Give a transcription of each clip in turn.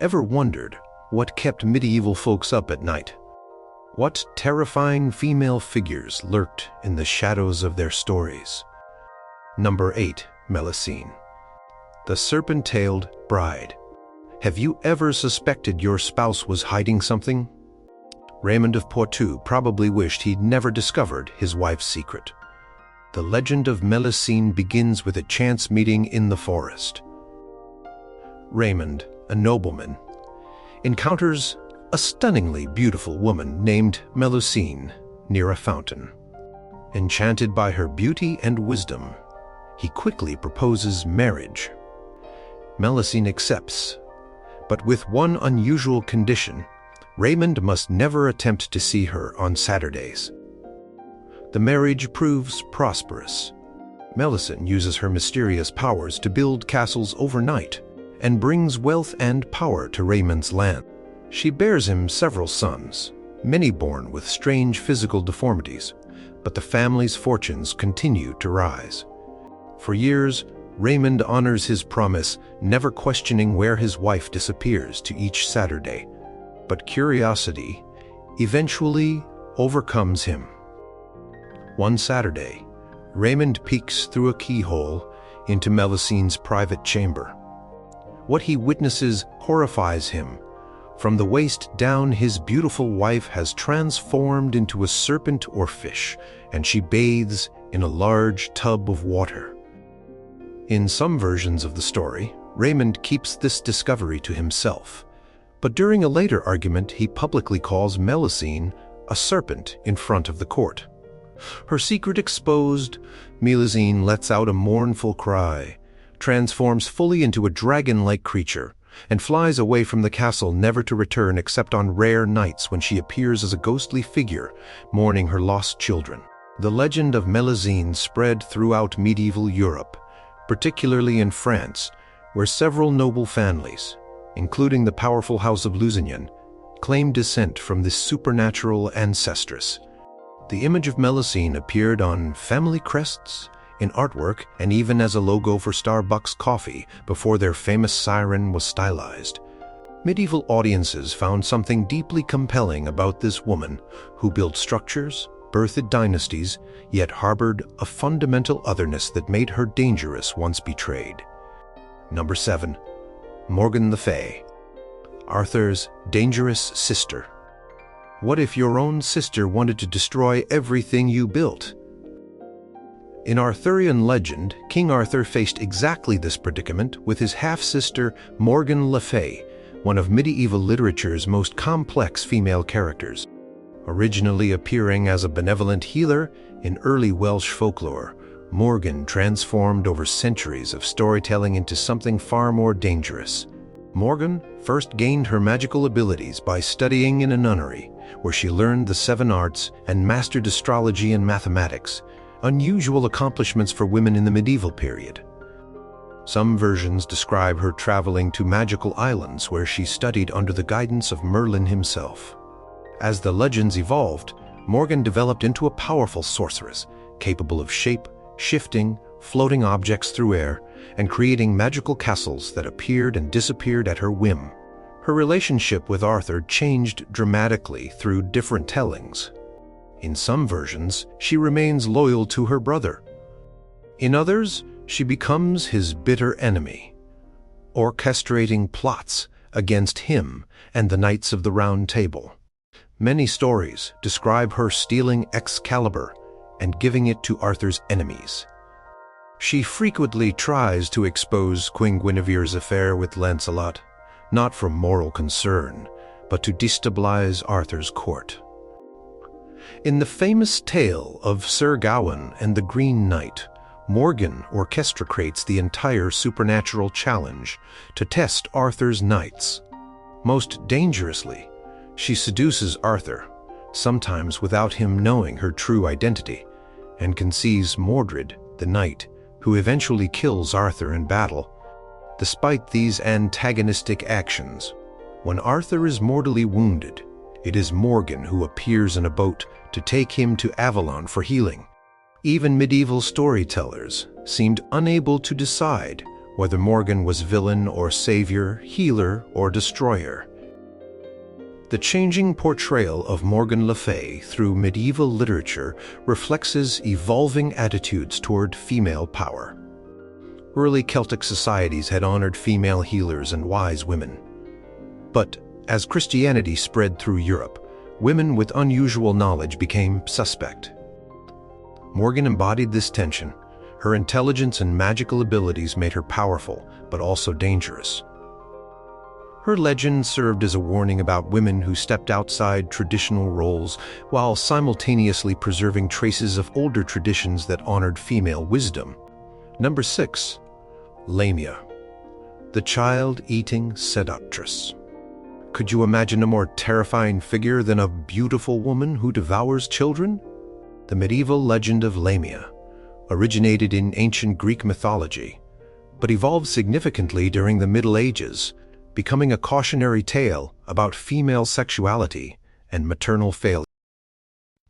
Ever wondered what kept medieval folks up at night? What terrifying female figures lurked in the shadows of their stories? Number 8. Melusine, the serpent-tailed bride. Have you ever suspected your spouse was hiding something? Raymond of Poitou probably wished he'd never discovered his wife's secret. The legend of Melusine begins with a chance meeting in the forest. Raymond, a nobleman, encounters a stunningly beautiful woman named Melusine near a fountain. Enchanted by her beauty and wisdom, he quickly proposes marriage. Melusine accepts, but with one unusual condition: Raymond must never attempt to see her on Saturdays. The marriage proves prosperous. Melusine uses her mysterious powers to build castles overnight and brings wealth and power to Raymond's land. She bears him several sons, many born with strange physical deformities, but the family's fortunes continue to rise. For years, Raymond honors his promise, never questioning where his wife disappears to each Saturday. But curiosity eventually overcomes him. One Saturday, Raymond peeks through a keyhole into Melusine's private chamber. What he witnesses horrifies him. From the waist down, his beautiful wife has transformed into a serpent or fish, and she bathes in a large tub of water. In some versions of the story, Raymond keeps this discovery to himself, but during a later argument he publicly calls Melusine a serpent in front of the court. Her secret exposed, Melusine lets out a mournful cry, transforms fully into a dragon-like creature, and flies away from the castle, never to return except on rare nights when she appears as a ghostly figure mourning her lost children. The legend of Melusine spread throughout medieval Europe, particularly in France, where several noble families, including the powerful House of Lusignan, claimed descent from this supernatural ancestress. The image of Melusine appeared on family crests, in artwork, and even as a logo for Starbucks coffee before their famous siren was stylized. Medieval audiences found something deeply compelling about this woman who built structures, birthed dynasties, yet harbored a fundamental otherness that made her dangerous once betrayed. Number 7. Morgan le Fay, Arthur's dangerous sister. What if your own sister wanted to destroy everything you built? In Arthurian legend, King Arthur faced exactly this predicament with his half-sister Morgan le Fay, one of medieval literature's most complex female characters. Originally appearing as a benevolent healer in early Welsh folklore, Morgan transformed over centuries of storytelling into something far more dangerous. Morgan first gained her magical abilities by studying in a nunnery, where she learned the 7 arts and mastered astrology and mathematics, unusual accomplishments for women in the medieval period. Some versions describe her traveling to magical islands where she studied under the guidance of Merlin himself. As the legends evolved, Morgan developed into a powerful sorceress, capable of shape-shifting, floating objects through air, and creating magical castles that appeared and disappeared at her whim. Her relationship with Arthur changed dramatically through different tellings. In some versions, she remains loyal to her brother. In others, she becomes his bitter enemy, orchestrating plots against him and the Knights of the Round Table. Many stories describe her stealing Excalibur and giving it to Arthur's enemies. She frequently tries to expose Queen Guinevere's affair with Lancelot, not from moral concern, but to destabilize Arthur's court. In the famous tale of Sir Gawain and the Green Knight, Morgan orchestrates the entire supernatural challenge to test Arthur's knights. Most dangerously, she seduces Arthur, sometimes without him knowing her true identity, and conceives Mordred, the knight, who eventually kills Arthur in battle. Despite these antagonistic actions, when Arthur is mortally wounded, it is Morgan who appears in a boat to take him to Avalon for healing. Even medieval storytellers seemed unable to decide whether Morgan was villain or savior, healer or destroyer. The changing portrayal of Morgan le Fay through medieval literature reflects his evolving attitudes toward female power. Early Celtic societies had honored female healers and wise women. But as Christianity spread through Europe, women with unusual knowledge became suspect. Morgan embodied this tension. Her intelligence and magical abilities made her powerful, but also dangerous. Her legend served as a warning about women who stepped outside traditional roles while simultaneously preserving traces of older traditions that honored female wisdom. Number 6. Lamia, the child-eating seductress. Could you imagine a more terrifying figure than a beautiful woman who devours children? The medieval legend of Lamia originated in ancient Greek mythology, but evolved significantly during the Middle Ages, becoming a cautionary tale about female sexuality and maternal failure.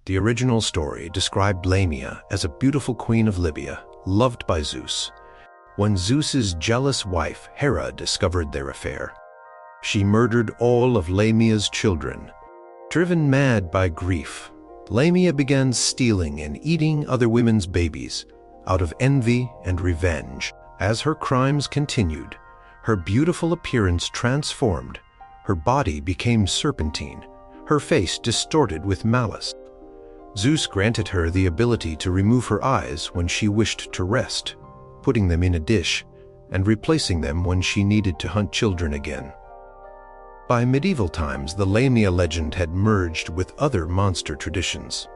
The original story described Lamia as a beautiful queen of Libya, loved by Zeus. When Zeus's jealous wife, Hera, discovered their affair, she murdered all of Lamia's children. Driven mad by grief, Lamia began stealing and eating other women's babies out of envy and revenge. As her crimes continued, her beautiful appearance transformed. Her body became serpentine, her face distorted with malice. Zeus granted her the ability to remove her eyes when she wished to rest, putting them in a dish and replacing them when she needed to hunt children again. By medieval times, the Lamia legend had merged with other monster traditions.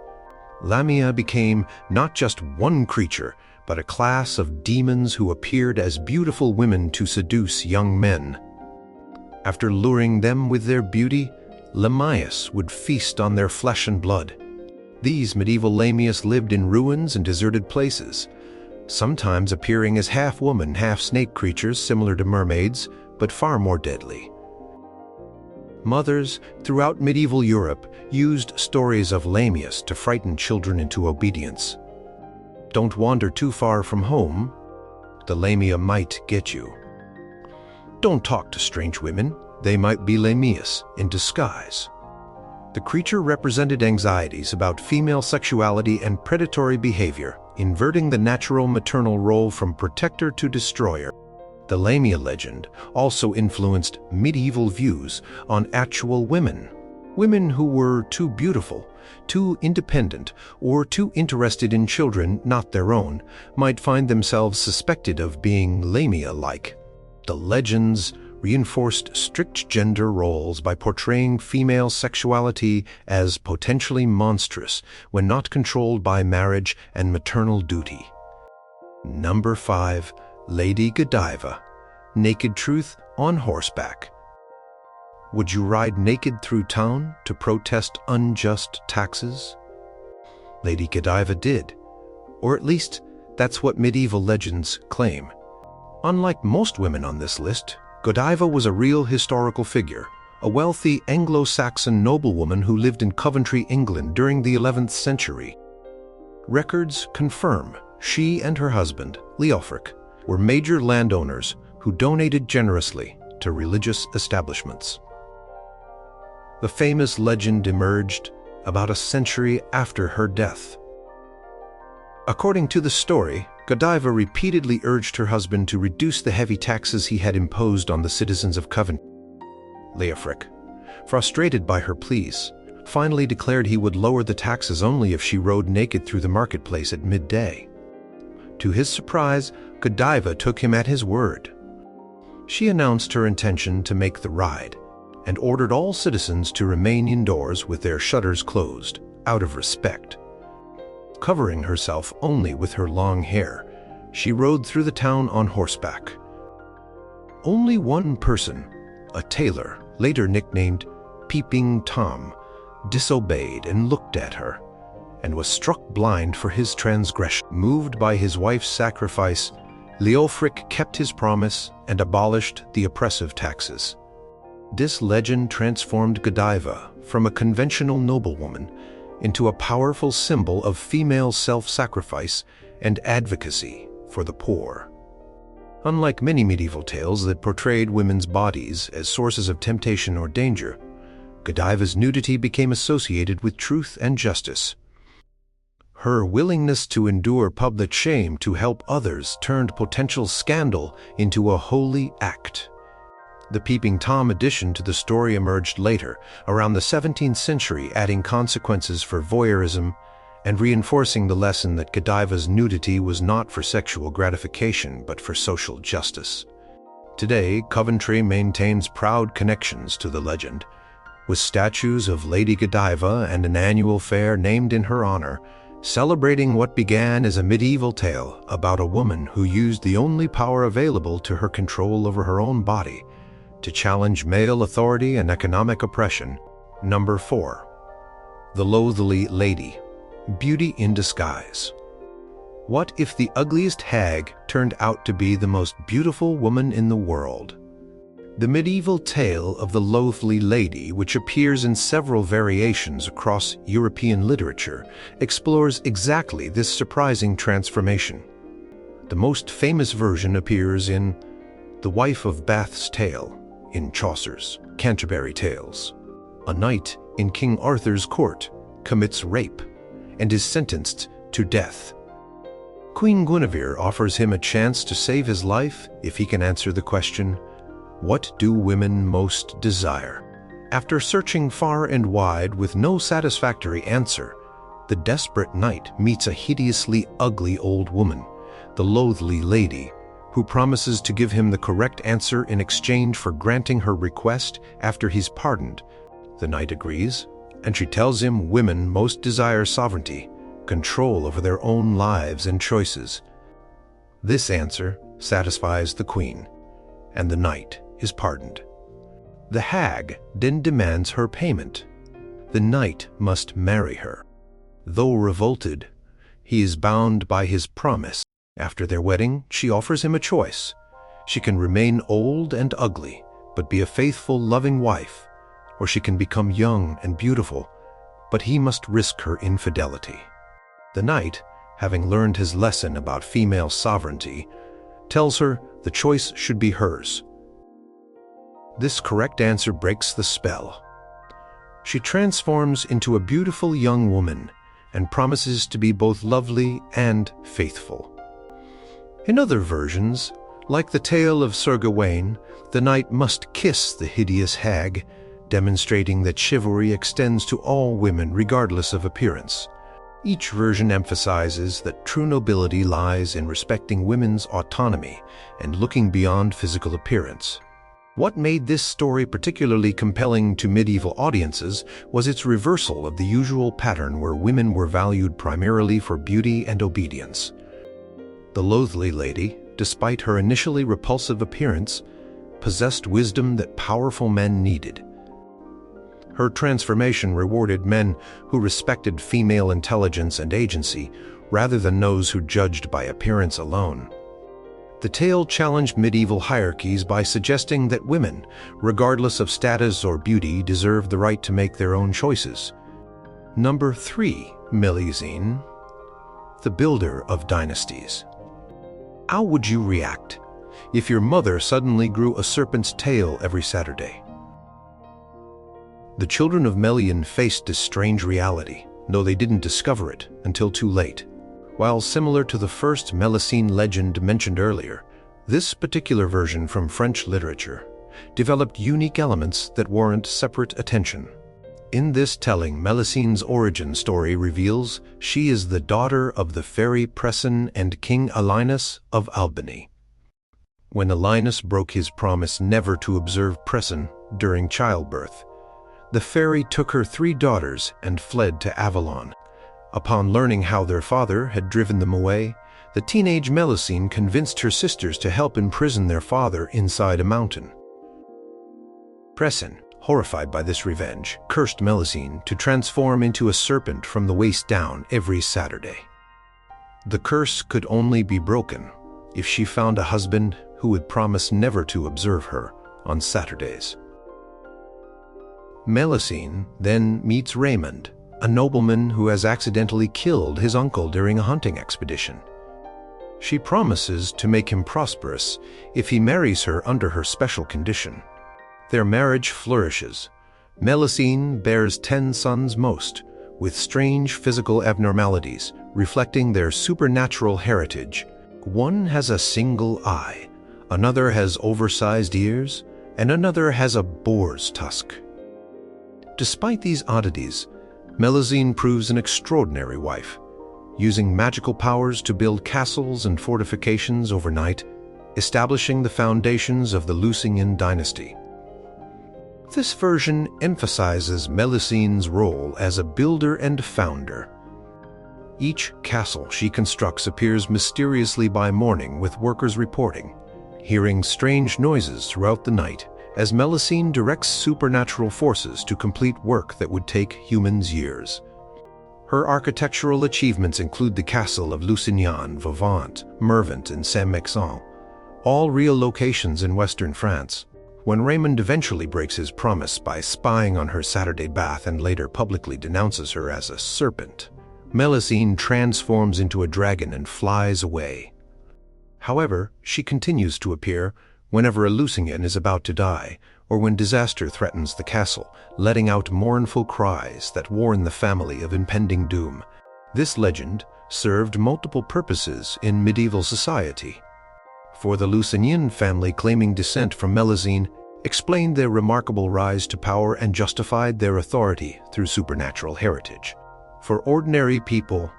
Lamia became not just one creature, but a class of demons who appeared as beautiful women to seduce young men. After luring them with their beauty, Lamias would feast on their flesh and blood. These medieval Lamias lived in ruins and deserted places, sometimes appearing as half-woman, half-snake creatures similar to mermaids, but far more deadly. Mothers throughout medieval Europe used stories of Lamias to frighten children into obedience. Don't wander too far from home. The Lamia might get you. Don't talk to strange women. They might be Lamias in disguise. The creature represented anxieties about female sexuality and predatory behavior, inverting the natural maternal role from protector to destroyer. The Lamia legend also influenced medieval views on actual women. Women who were too beautiful, too independent, or too interested in children not their own might find themselves suspected of being Lamia-like. The legends reinforced strict gender roles by portraying female sexuality as potentially monstrous when not controlled by marriage and maternal duty. Number 5. Lady Godiva, naked truth on horseback. Would you ride naked through town to protest unjust taxes? Lady Godiva did, or at least that's what medieval legends claim. Unlike most women on this list, Godiva was a real historical figure, a wealthy Anglo-Saxon noblewoman who lived in Coventry, England during the 11th century. Records confirm she and her husband, Leofric, were major landowners who donated generously to religious establishments. The famous legend emerged about a century after her death. According to the story, Godiva repeatedly urged her husband to reduce the heavy taxes he had imposed on the citizens of Coventry. Leofric, frustrated by her pleas, finally declared he would lower the taxes only if she rode naked through the marketplace at midday. To his surprise, Godiva took him at his word. She announced her intention to make the ride and ordered all citizens to remain indoors with their shutters closed, out of respect. Covering herself only with her long hair, she rode through the town on horseback. Only one person, a tailor, later nicknamed Peeping Tom, disobeyed and looked at her, and was struck blind for his transgression. Moved by his wife's sacrifice, Leofric kept his promise and abolished the oppressive taxes. This legend transformed Godiva from a conventional noblewoman into a powerful symbol of female self-sacrifice and advocacy for the poor. Unlike many medieval tales that portrayed women's bodies as sources of temptation or danger, Godiva's nudity became associated with truth and justice. Her willingness to endure public shame to help others turned potential scandal into a holy act. The Peeping Tom addition to the story emerged later, around the 17th century, adding consequences for voyeurism and reinforcing the lesson that Godiva's nudity was not for sexual gratification but for social justice. Today, Coventry maintains proud connections to the legend, with statues of Lady Godiva and an annual fair named in her honor, celebrating what began as a medieval tale about a woman who used the only power available to her control over her own body to challenge male authority and economic oppression. Number 4. The Loathly Lady. Beauty in disguise. What if the ugliest hag turned out to be the most beautiful woman in the world? The medieval tale of the Loathly Lady, which appears in several variations across European literature, explores exactly this surprising transformation. The most famous version appears in The Wife of Bath's Tale in Chaucer's Canterbury Tales. A knight in King Arthur's court commits rape and is sentenced to death. Queen Guinevere offers him a chance to save his life if he can answer the question, "What do women most desire?" After searching far and wide with no satisfactory answer, the desperate knight meets a hideously ugly old woman, the Loathly Lady, who promises to give him the correct answer in exchange for granting her request after he's pardoned. The knight agrees, and she tells him women most desire sovereignty, control over their own lives and choices. This answer satisfies the queen, and the knight is pardoned. The hag then demands her payment. The knight must marry her. Though revolted, he is bound by his promise. After their wedding, she offers him a choice. She can remain old and ugly, but be a faithful, loving wife, or she can become young and beautiful, but he must risk her infidelity. The knight, having learned his lesson about female sovereignty, tells her the choice should be hers. This correct answer breaks the spell. She transforms into a beautiful young woman and promises to be both lovely and faithful. In other versions, like the tale of Sir Gawain, the knight must kiss the hideous hag, demonstrating that chivalry extends to all women regardless of appearance. Each version emphasizes that true nobility lies in respecting women's autonomy and looking beyond physical appearance. What made this story particularly compelling to medieval audiences was its reversal of the usual pattern where women were valued primarily for beauty and obedience. The Loathly Lady, despite her initially repulsive appearance, possessed wisdom that powerful men needed. Her transformation rewarded men who respected female intelligence and agency rather than those who judged by appearance alone. The tale challenged medieval hierarchies by suggesting that women, regardless of status or beauty, deserved the right to make their own choices. Number 3. Melusine, the builder of dynasties. How would you react if your mother suddenly grew a serpent's tail every Saturday? The children of Melusine faced this strange reality, though they didn't discover it until too late. While similar to the first Melusine legend mentioned earlier, this particular version from French literature developed unique elements that warrant separate attention. In this telling, Melusine's origin story reveals she is the daughter of the fairy Pressin and King Alinus of Albany. When Alinus broke his promise never to observe Pressin during childbirth, the fairy took her 3 daughters and fled to Avalon. Upon learning how their father had driven them away, the teenage Melusine convinced her sisters to help imprison their father inside a mountain. Pressin, horrified by this revenge, cursed Melusine to transform into a serpent from the waist down every Saturday. The curse could only be broken if she found a husband who would promise never to observe her on Saturdays. Melusine then meets Raymond, a nobleman who has accidentally killed his uncle during a hunting expedition. She promises to make him prosperous if he marries her under her special condition. Their marriage flourishes. Melusine bears 10 sons most, with strange physical abnormalities reflecting their supernatural heritage. One has a single eye, another has oversized ears, and another has a boar's tusk. Despite these oddities, Melusine proves an extraordinary wife, using magical powers to build castles and fortifications overnight, establishing the foundations of the Lamia Dynasty. This version emphasizes Melusine's role as a builder and founder. Each castle she constructs appears mysteriously by morning, with workers reporting, hearing strange noises throughout the night as Melusine directs supernatural forces to complete work that would take humans years. Her architectural achievements include the castle of Lusignan, Vauban, Mervent, and Saint-Mexan, all real locations in western France. When Raymond eventually breaks his promise by spying on her Saturday bath and later publicly denounces her as a serpent, Melusine transforms into a dragon and flies away. However, she continues to appear whenever a Lusignan is about to die, or when disaster threatens the castle, letting out mournful cries that warn the family of impending doom. This legend served multiple purposes in medieval society. For the Lusignan family, claiming descent from Melusine explained their remarkable rise to power and justified their authority through supernatural heritage. For ordinary people,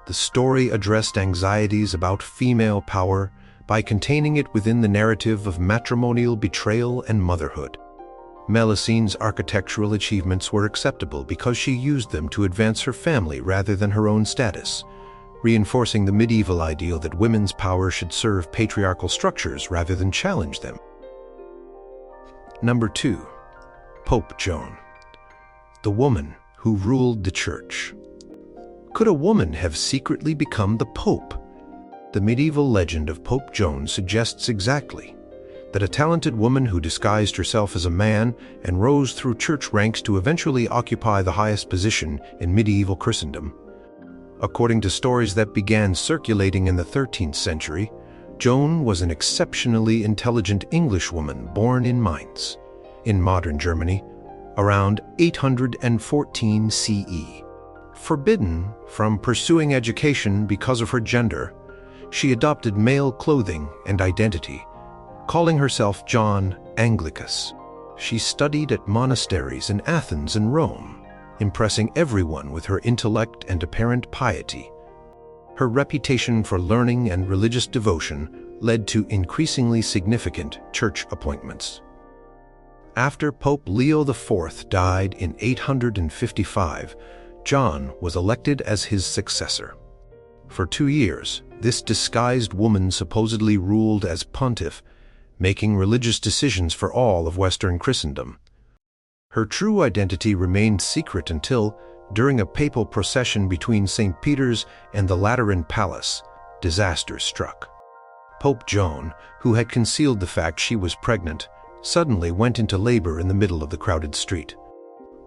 the story addressed anxieties about female power by containing it within the narrative of matrimonial betrayal and motherhood. Melusine's architectural achievements were acceptable because she used them to advance her family rather than her own status, reinforcing the medieval ideal that women's power should serve patriarchal structures rather than challenge them. Number 2. Pope Joan, the woman who ruled the church. Could a woman have secretly become the Pope? The medieval legend of Pope Joan suggests exactly that a talented woman who disguised herself as a man and rose through church ranks to eventually occupy the highest position in medieval Christendom. According to stories that began circulating in the 13th century, Joan was an exceptionally intelligent Englishwoman born in Mainz, in modern Germany, around 814 CE. Forbidden from pursuing education because of her gender, she adopted male clothing and identity, calling herself John Anglicus. She studied at monasteries in Athens and Rome, impressing everyone with her intellect and apparent piety. Her reputation for learning and religious devotion led to increasingly significant church appointments. After Pope Leo IV died in 855, John was elected as his successor. For 2 years, this disguised woman supposedly ruled as pontiff, making religious decisions for all of Western Christendom. Her true identity remained secret until, during a papal procession between St. Peter's and the Lateran Palace, disaster struck. Pope Joan, who had concealed the fact she was pregnant, suddenly went into labor in the middle of the crowded street.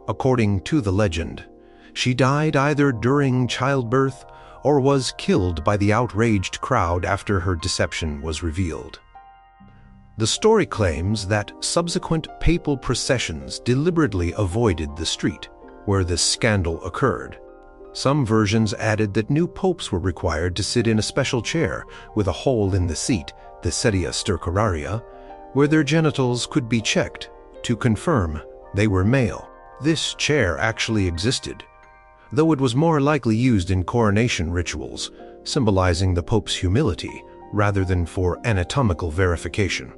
According to the legend, she died either during childbirth or was killed by the outraged crowd after her deception was revealed. The story claims that subsequent papal processions deliberately avoided the street where this scandal occurred. Some versions added that new popes were required to sit in a special chair with a hole in the seat, the sedia stercoraria, where their genitals could be checked to confirm they were male. This chair actually existed, though it was more likely used in coronation rituals, symbolizing the Pope's humility rather than for anatomical verification.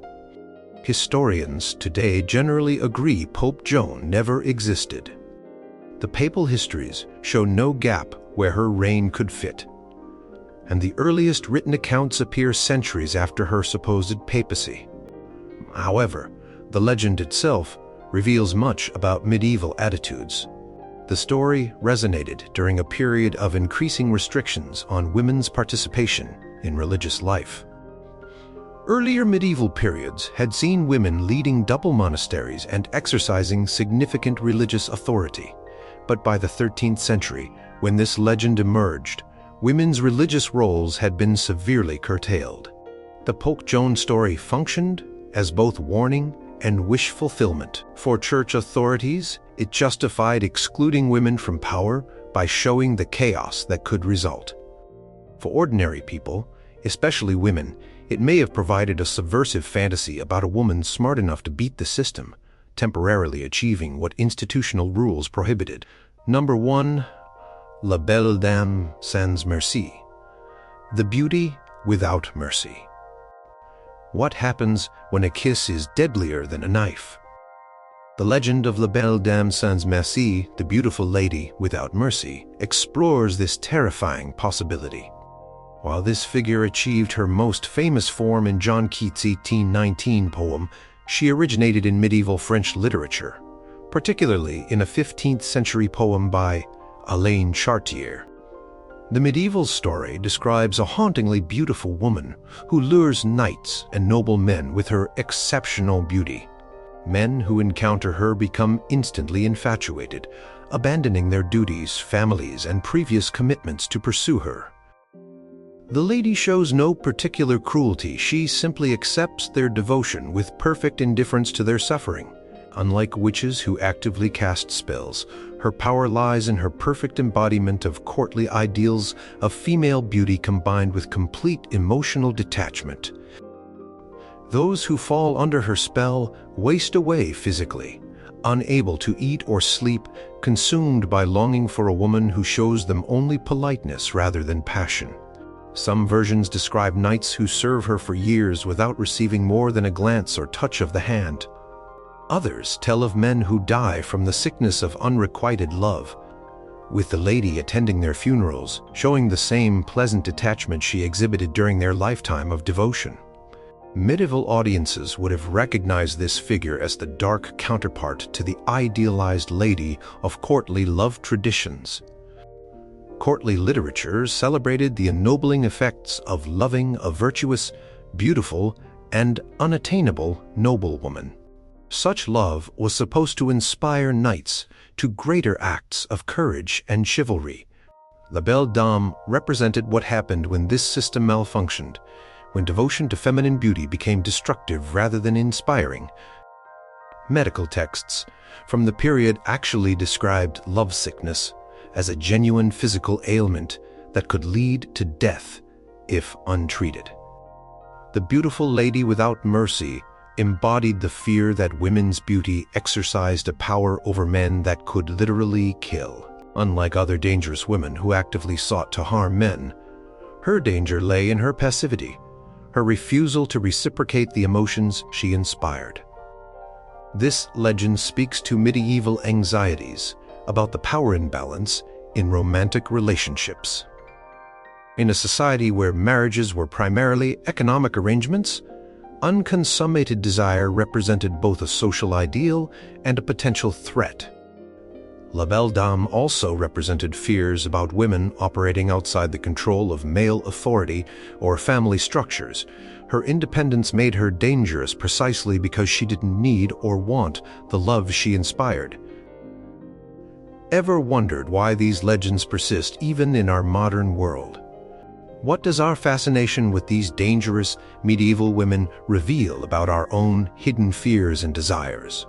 Historians today generally agree Pope Joan never existed. The papal histories show no gap where her reign could fit, and the earliest written accounts appear centuries after her supposed papacy. However, the legend itself reveals much about medieval attitudes. The story resonated during a period of increasing restrictions on women's participation in religious life. Earlier medieval periods had seen women leading double monasteries and exercising significant religious authority. But by the 13th century, when this legend emerged, women's religious roles had been severely curtailed. The Joan story functioned as both warning and wish fulfillment. For church authorities, it justified excluding women from power by showing the chaos that could result. For ordinary people, especially women, it may have provided a subversive fantasy about a woman smart enough to beat the system, temporarily achieving what institutional rules prohibited. Number 1. La Belle Dame Sans Merci. The beauty without mercy. What happens when a kiss is deadlier than a knife? The legend of La Belle Dame Sans Merci, the beautiful lady without mercy, explores this terrifying possibility. While this figure achieved her most famous form in John Keats' 1819 poem, she originated in medieval French literature, particularly in a 15th century poem by Alain Chartier. The medieval story describes a hauntingly beautiful woman who lures knights and noble men with her exceptional beauty. Men who encounter her become instantly infatuated, abandoning their duties, families, and previous commitments to pursue her. The lady shows no particular cruelty. She simply accepts their devotion with perfect indifference to their suffering. Unlike witches who actively cast spells, her power lies in her perfect embodiment of courtly ideals of female beauty combined with complete emotional detachment. Those who fall under her spell waste away physically, unable to eat or sleep, consumed by longing for a woman who shows them only politeness rather than passion. Some versions describe knights who serve her for years without receiving more than a glance or touch of the hand. Others tell of men who die from the sickness of unrequited love, with the lady attending their funerals, showing the same pleasant detachment she exhibited during their lifetime of devotion. Medieval audiences would have recognized this figure as the dark counterpart to the idealized lady of courtly love traditions. Courtly literature celebrated the ennobling effects of loving a virtuous, beautiful, and unattainable noblewoman. Such love was supposed to inspire knights to greater acts of courage and chivalry. La Belle Dame represented what happened when this system malfunctioned, when devotion to feminine beauty became destructive rather than inspiring. Medical texts from the period actually described lovesickness as a genuine physical ailment that could lead to death if untreated. The beautiful lady without mercy embodied the fear that women's beauty exercised a power over men that could literally kill. Unlike other dangerous women who actively sought to harm men, her danger lay in her passivity, her refusal to reciprocate the emotions she inspired. This legend speaks to medieval anxieties about the power imbalance in romantic relationships. In a society where marriages were primarily economic arrangements, unconsummated desire represented both a social ideal and a potential threat. La Belle Dame also represented fears about women operating outside the control of male authority or family structures. Her independence made her dangerous precisely because she didn't need or want the love she inspired. Ever wondered why these legends persist even in our modern world? What does our fascination with these dangerous medieval women reveal about our own hidden fears and desires?